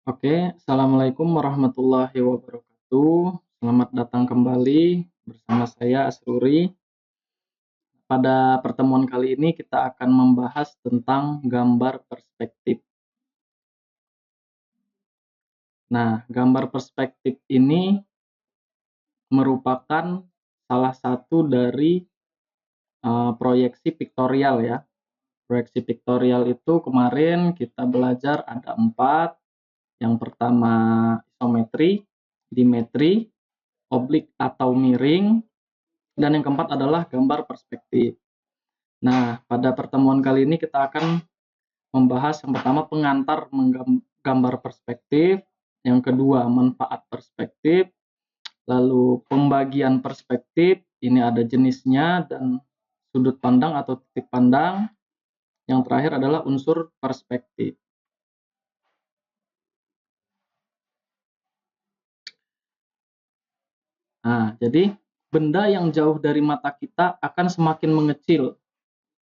Oke, Assalamualaikum warahmatullahi wabarakatuh. Selamat datang kembali bersama saya Asruri. Pada pertemuan kali ini kita akan membahas tentang gambar perspektif. Nah, gambar perspektif ini merupakan salah satu dari proyeksi piktorial ya. Proyeksi piktorial itu kemarin kita belajar ada 4. Yang pertama isometri, dimetri, oblik atau miring, dan yang keempat adalah gambar perspektif. Nah, pada pertemuan kali ini kita akan membahas yang pertama pengantar gambar perspektif, yang kedua manfaat perspektif, lalu pembagian perspektif, ini ada jenisnya dan sudut pandang atau titik pandang, yang terakhir adalah unsur perspektif. Nah, jadi benda yang jauh dari mata kita akan semakin mengecil.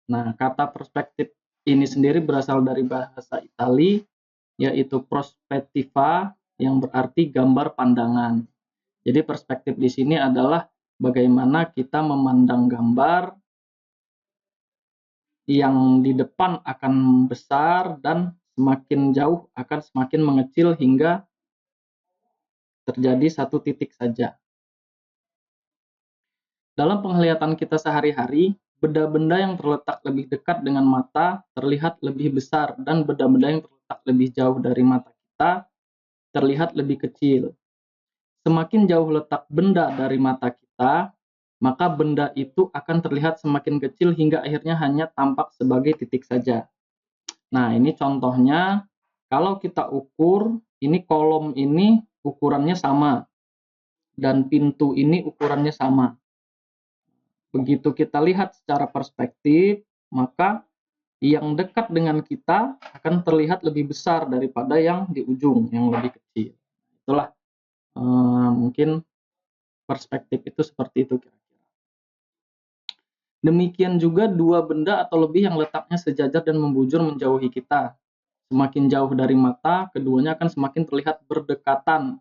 Nah, kata perspektif ini sendiri berasal dari bahasa Itali, yaitu prospettiva, yang berarti gambar pandangan. Jadi perspektif di sini adalah bagaimana kita memandang gambar yang di depan akan besar dan semakin jauh akan semakin mengecil hingga terjadi satu titik saja. Dalam penglihatan kita sehari-hari, benda-benda yang terletak lebih dekat dengan mata terlihat lebih besar dan benda-benda yang terletak lebih jauh dari mata kita terlihat lebih kecil. Semakin jauh letak benda dari mata kita, maka benda itu akan terlihat semakin kecil hingga akhirnya hanya tampak sebagai titik saja. Nah, ini contohnya kalau kita ukur, ini kolom ini ukurannya sama dan pintu ini ukurannya sama. Begitu kita lihat secara perspektif, maka yang dekat dengan kita akan terlihat lebih besar daripada yang di ujung, yang lebih kecil. Itulah mungkin perspektif itu seperti itu kira-kira. Demikian juga dua benda atau lebih yang letaknya sejajar dan membujur menjauhi kita. Semakin jauh dari mata, keduanya akan semakin terlihat berdekatan.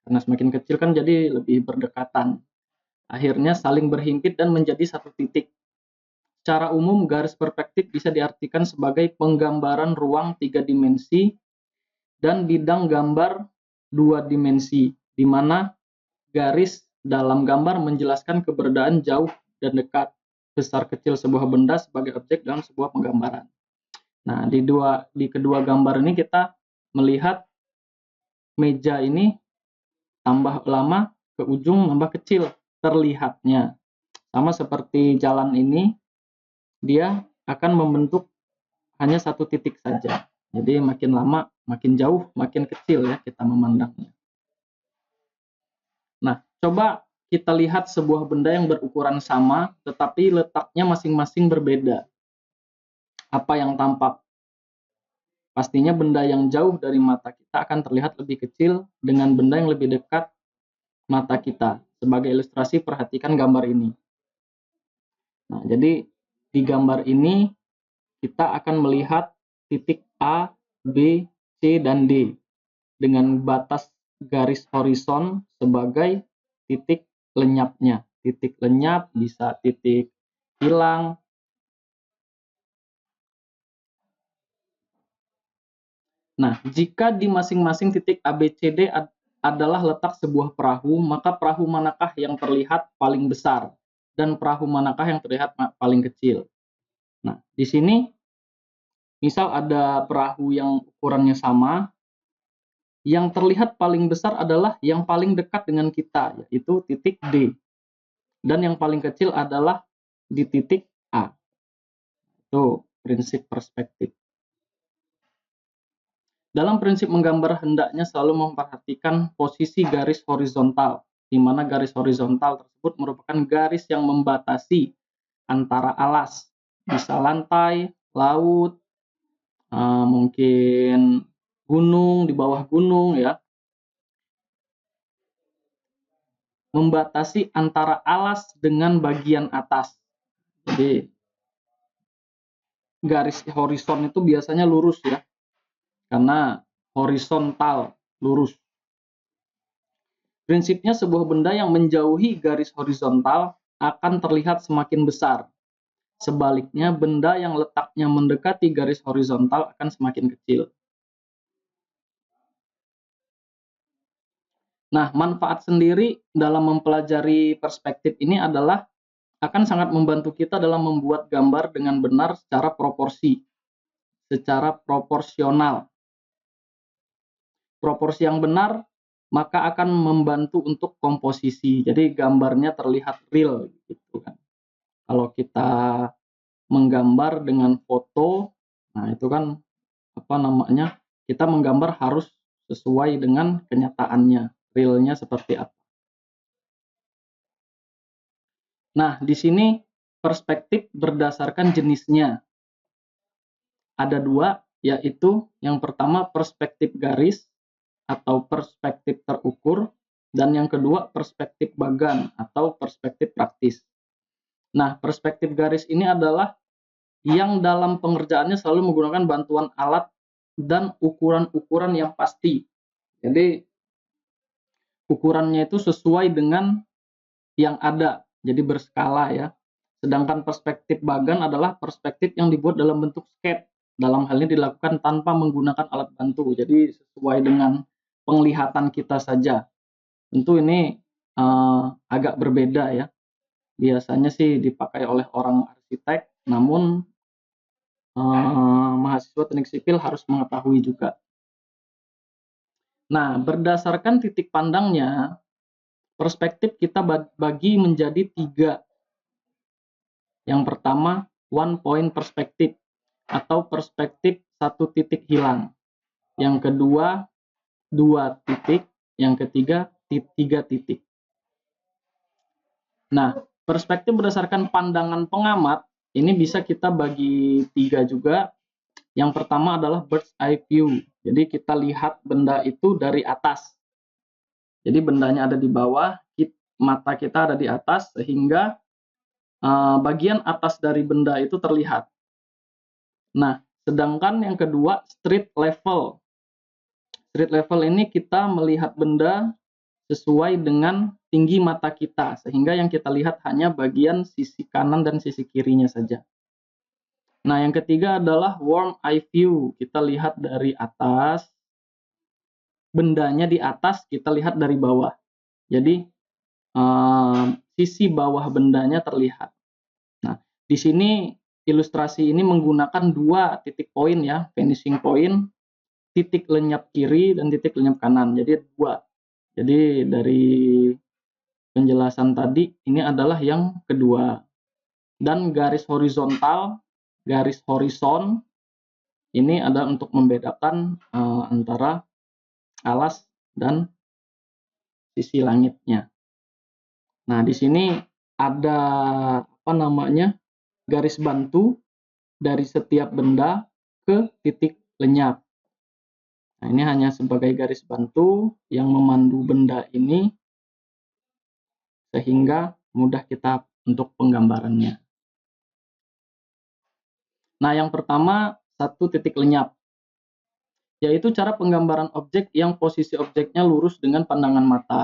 Karena semakin kecil kan jadi lebih berdekatan. Akhirnya saling berhimpit dan menjadi satu titik. Secara umum, garis perspektif bisa diartikan sebagai penggambaran ruang 3 dimensi dan bidang gambar 2 dimensi, di mana garis dalam gambar menjelaskan keberadaan jauh dan dekat, besar kecil sebuah benda sebagai objek dalam sebuah penggambaran. Nah, di kedua gambar ini kita melihat meja ini tambah lama ke ujung tambah kecil terlihatnya. Sama seperti jalan ini, dia akan membentuk hanya satu titik saja. Jadi makin lama, makin jauh, makin kecil ya kita memandangnya. Nah, coba kita lihat sebuah benda yang berukuran sama, tetapi letaknya masing-masing berbeda. Apa yang tampak? Pastinya benda yang jauh dari mata kita akan terlihat lebih kecil dengan benda yang lebih dekat mata kita. Sebagai ilustrasi, perhatikan gambar ini. Nah, jadi di gambar ini kita akan melihat titik A, B, C, dan D dengan batas garis horizon sebagai titik lenyapnya. Titik lenyap bisa titik hilang. Nah, jika di masing-masing titik A, B, C, D adalah letak sebuah perahu, maka perahu manakah yang terlihat paling besar dan perahu manakah yang terlihat paling kecil? Nah, di sini misal ada perahu yang ukurannya sama, yang terlihat paling besar adalah yang paling dekat dengan kita, yaitu titik D. Dan yang paling kecil adalah di titik A. Itu prinsip perspektif. Dalam prinsip menggambar hendaknya selalu memperhatikan posisi garis horizontal, di mana garis horizontal tersebut merupakan garis yang membatasi antara alas, bisa lantai, laut, mungkin gunung, di bawah gunung ya. Membatasi antara alas dengan bagian atas. Jadi garis horizon itu biasanya lurus ya. Karena horizontal, lurus. Prinsipnya sebuah benda yang menjauhi garis horizontal akan terlihat semakin besar. Sebaliknya, benda yang letaknya mendekati garis horizontal akan semakin kecil. Nah, manfaat sendiri dalam mempelajari perspektif ini adalah akan sangat membantu kita dalam membuat gambar dengan benar secara proporsional. Proporsi yang benar maka akan membantu untuk komposisi. Jadi gambarnya terlihat real gitu kan. Kalau kita menggambar dengan foto, nah itu kan kita menggambar harus sesuai dengan kenyataannya, realnya seperti apa. Nah, di sini perspektif berdasarkan jenisnya. Ada dua, yaitu yang pertama perspektif garis atau perspektif terukur, dan yang kedua perspektif bagan atau perspektif praktis. Nah, perspektif garis ini adalah yang dalam pengerjaannya selalu menggunakan bantuan alat dan ukuran-ukuran yang pasti. Jadi, ukurannya itu sesuai dengan yang ada, jadi berskala ya. Sedangkan perspektif bagan adalah perspektif yang dibuat dalam bentuk sketch. Dalam hal ini dilakukan tanpa menggunakan alat bantu, jadi sesuai dengan penglihatan kita saja. Tentu ini agak berbeda ya. Biasanya sih dipakai oleh orang arsitek, namun mahasiswa teknik sipil harus mengetahui juga. Nah, berdasarkan titik pandangnya, perspektif kita bagi menjadi 3. Yang pertama, one point perspektif atau perspektif satu titik hilang. Yang kedua, 2 titik. Yang ketiga, 3 titik. Nah, perspektif berdasarkan pandangan pengamat ini bisa kita bagi 3 juga. Yang pertama adalah bird's eye view. Jadi kita lihat benda itu dari atas. Jadi bendanya ada di bawah, mata kita ada di atas, sehingga bagian atas dari benda itu terlihat. Nah, sedangkan yang kedua street level. Street level ini kita melihat benda sesuai dengan tinggi mata kita, sehingga yang kita lihat hanya bagian sisi kanan dan sisi kirinya saja. Nah, yang ketiga adalah warm eye view. Kita lihat dari atas, bendanya di atas, kita lihat dari bawah. Jadi sisi bawah bendanya terlihat. Nah, di sini ilustrasi ini menggunakan 2 titik poin ya, vanishing point, titik lenyap kiri dan titik lenyap kanan. Jadi 2. Jadi dari penjelasan tadi ini adalah yang kedua. Dan garis horizontal, garis horizon ini adalah untuk membedakan antara alas dan sisi langitnya. Nah, di sini ada garis bantu dari setiap benda ke titik lenyap. Nah, ini hanya sebagai garis bantu yang memandu benda ini sehingga mudah kita untuk penggambarannya. Nah, yang pertama, 1 titik lenyap, yaitu cara penggambaran objek yang posisi objeknya lurus dengan pandangan mata.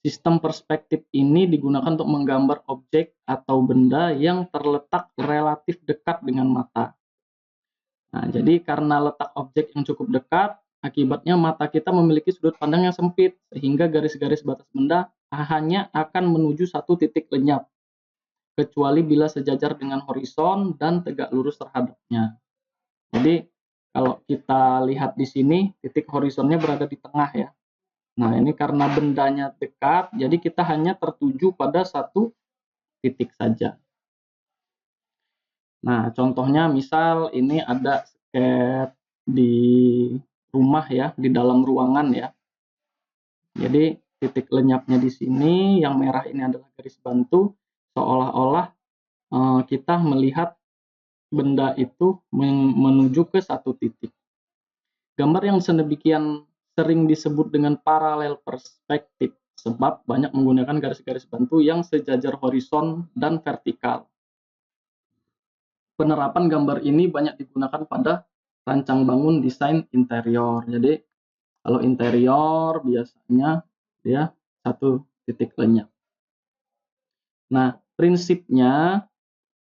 Sistem perspektif ini digunakan untuk menggambar objek atau benda yang terletak relatif dekat dengan mata. Nah, jadi karena letak objek yang cukup dekat, akibatnya mata kita memiliki sudut pandang yang sempit, sehingga garis-garis batas benda hanya akan menuju 1 titik lenyap, kecuali bila sejajar dengan horizon dan tegak lurus terhadapnya. Jadi, kalau kita lihat di sini, titik horizonnya berada di tengah ya. Nah, ini karena bendanya dekat, jadi kita hanya tertuju pada 1 titik saja. Nah, contohnya misal ini ada sketch di rumah ya, di dalam ruangan ya. Jadi titik lenyapnya di sini, yang merah ini adalah garis bantu, seolah-olah kita melihat benda itu menuju ke 1 titik. Gambar yang sedemikian sering disebut dengan paralel perspektif sebab banyak menggunakan garis-garis bantu yang sejajar horizon dan vertikal. Penerapan gambar ini banyak digunakan pada rancang bangun desain interior. Jadi kalau interior biasanya dia satu titik lenyap. Nah, prinsipnya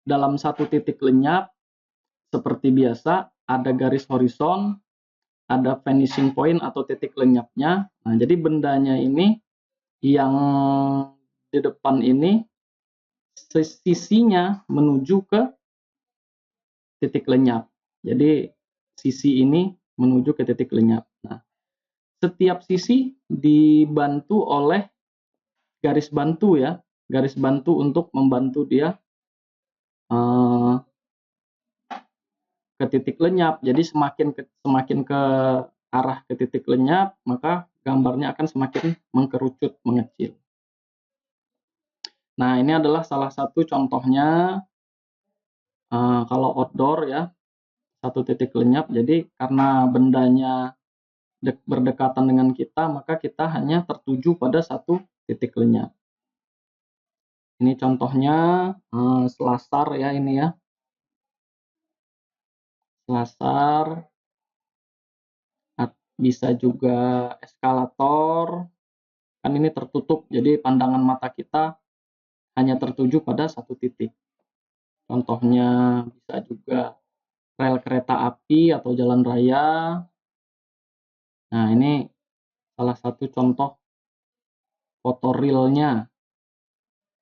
dalam satu titik lenyap seperti biasa ada garis horizon, ada finishing point atau titik lenyapnya. Nah, jadi bendanya ini yang di depan ini sisinya menuju ke titik lenyap. Jadi sisi ini menuju ke titik lenyap. Nah, setiap sisi dibantu oleh garis bantu ya, garis bantu untuk membantu dia ke titik lenyap. Jadi semakin ke arah ke titik lenyap, maka gambarnya akan semakin mengkerucut, mengecil. Nah, ini adalah salah satu contohnya kalau outdoor ya, satu titik lenyap. Jadi karena bendanya berdekatan dengan kita, maka kita hanya tertuju pada satu titik lenyap. Ini contohnya selasar ya, ini ya. Selasar, bisa juga eskalator, kan ini tertutup, jadi pandangan mata kita hanya tertuju pada satu titik. Contohnya bisa juga rel kereta api atau jalan raya. Nah, ini salah satu contoh foto realnya.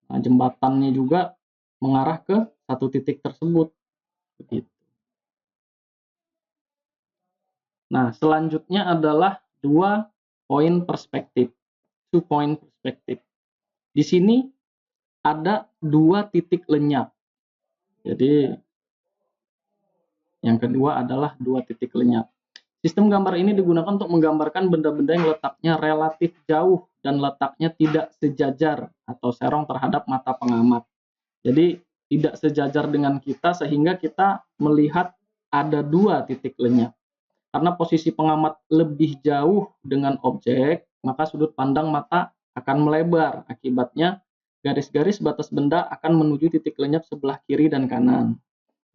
Nah, jembatannya juga mengarah ke satu titik tersebut. Begitu. Nah, selanjutnya adalah 2 poin perspektif. 2 point perspektif. Di sini ada 2 titik lenyap. Jadi yang kedua adalah 2 titik lenyap. Sistem gambar ini digunakan untuk menggambarkan benda-benda yang letaknya relatif jauh dan letaknya tidak sejajar atau serong terhadap mata pengamat. Jadi tidak sejajar dengan kita sehingga kita melihat ada 2 titik lenyap. Karena posisi pengamat lebih jauh dengan objek, maka sudut pandang mata akan melebar. Akibatnya garis-garis batas benda akan menuju titik lenyap sebelah kiri dan kanan.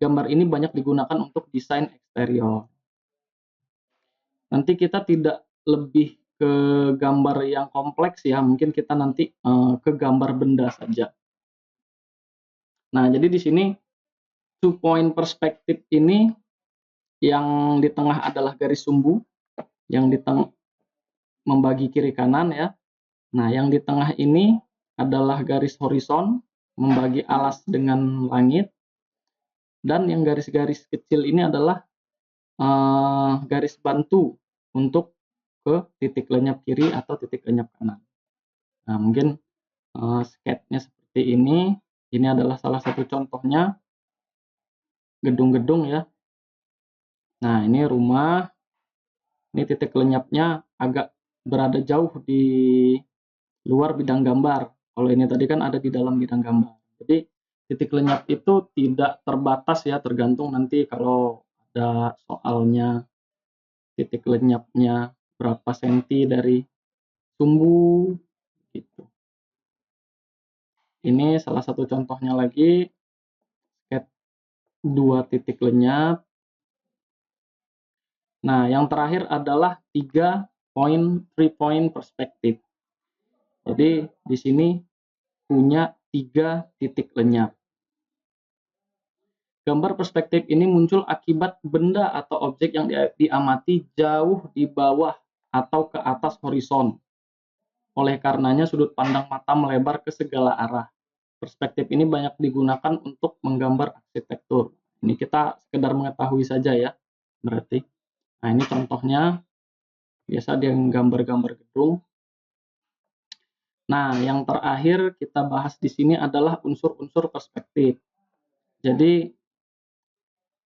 Gambar ini banyak digunakan untuk desain eksterior. Nanti kita tidak lebih ke gambar yang kompleks ya, mungkin kita nanti ke gambar benda saja. Nah, jadi di sini 2 point perspektif ini yang di tengah adalah garis sumbu, yang di tengah membagi kiri kanan ya. Nah, yang di tengah ini adalah garis horizon, membagi alas dengan langit, dan yang garis-garis kecil ini adalah garis bantu untuk ke titik lenyap kiri atau titik lenyap kanan. Nah, mungkin sketnya seperti ini. Ini adalah salah satu contohnya gedung-gedung ya. Nah, ini rumah. Ini titik lenyapnya agak berada jauh di luar bidang gambar. Kalau ini tadi kan ada di dalam bidang gambar. Jadi titik lenyap itu tidak terbatas ya, tergantung nanti kalau ada soalnya titik lenyapnya berapa senti dari sumbu gitu. Ini salah satu contohnya lagi, sketch 2 titik lenyap. Nah, yang terakhir adalah 3 point perspektif. Jadi di sini punya 3 titik lenyap. Gambar perspektif ini muncul akibat benda atau objek yang diamati jauh di bawah atau ke atas horizon. Oleh karenanya sudut pandang mata melebar ke segala arah. Perspektif ini banyak digunakan untuk menggambar arsitektur. Ini kita sekedar mengetahui saja ya, berarti. Nah, ini contohnya, biasa dia gambar-gambar gedung. Nah, yang terakhir kita bahas di sini adalah unsur-unsur perspektif. Jadi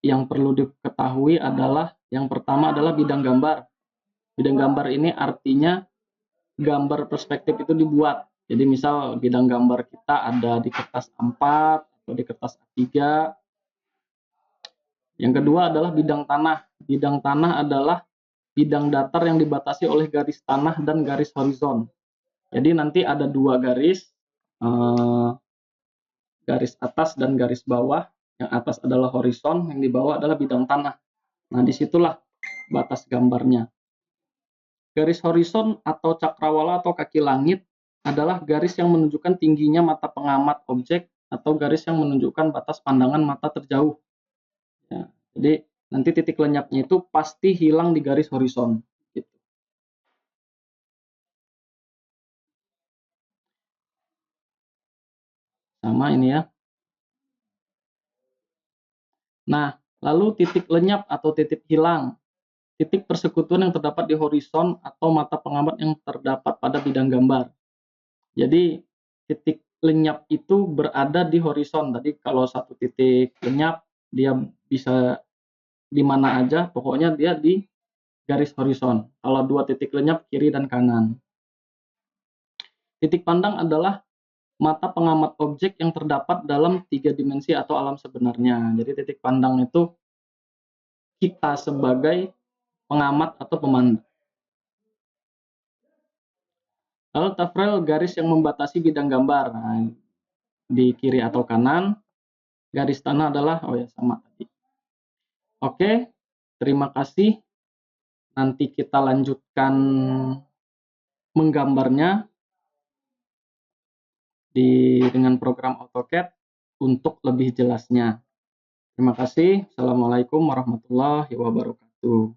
yang perlu diketahui adalah yang pertama adalah bidang gambar. Bidang gambar ini artinya gambar perspektif itu dibuat. Jadi misal bidang gambar kita ada di kertas A4 atau di kertas A3. Yang kedua adalah bidang tanah. Bidang tanah adalah bidang datar yang dibatasi oleh garis tanah dan garis horizon. Jadi nanti ada 2 garis, garis atas dan garis bawah. Yang atas adalah horizon, yang di bawah adalah bidang tanah. Nah, disitulah batas gambarnya. Garis horizon atau cakrawala atau kaki langit adalah garis yang menunjukkan tingginya mata pengamat objek atau garis yang menunjukkan batas pandangan mata terjauh. Ya, jadi nanti titik lenyapnya itu pasti hilang di garis horizon. Gitu. Sama ini ya. Nah, lalu titik lenyap atau titik hilang. Titik persekutuan yang terdapat di horizon atau mata pengamat yang terdapat pada bidang gambar. Jadi titik lenyap itu berada di horizon. Tadi kalau satu titik lenyap dia bisa di mana aja, pokoknya dia di garis horizon. Kalau dua titik lenyap kiri dan kanan. Titik pandang adalah mata pengamat objek yang terdapat dalam 3 dimensi atau alam sebenarnya. Jadi titik pandang itu kita sebagai pengamat atau pemandang. Lalu tafrel garis yang membatasi bidang gambar. Nah, di kiri atau kanan, garis tanah adalah, oh ya sama tadi. Oke, terima kasih. Nanti kita lanjutkan menggambarnya dengan program AutoCAD untuk lebih jelasnya. Terima kasih. Assalamualaikum warahmatullahi wabarakatuh.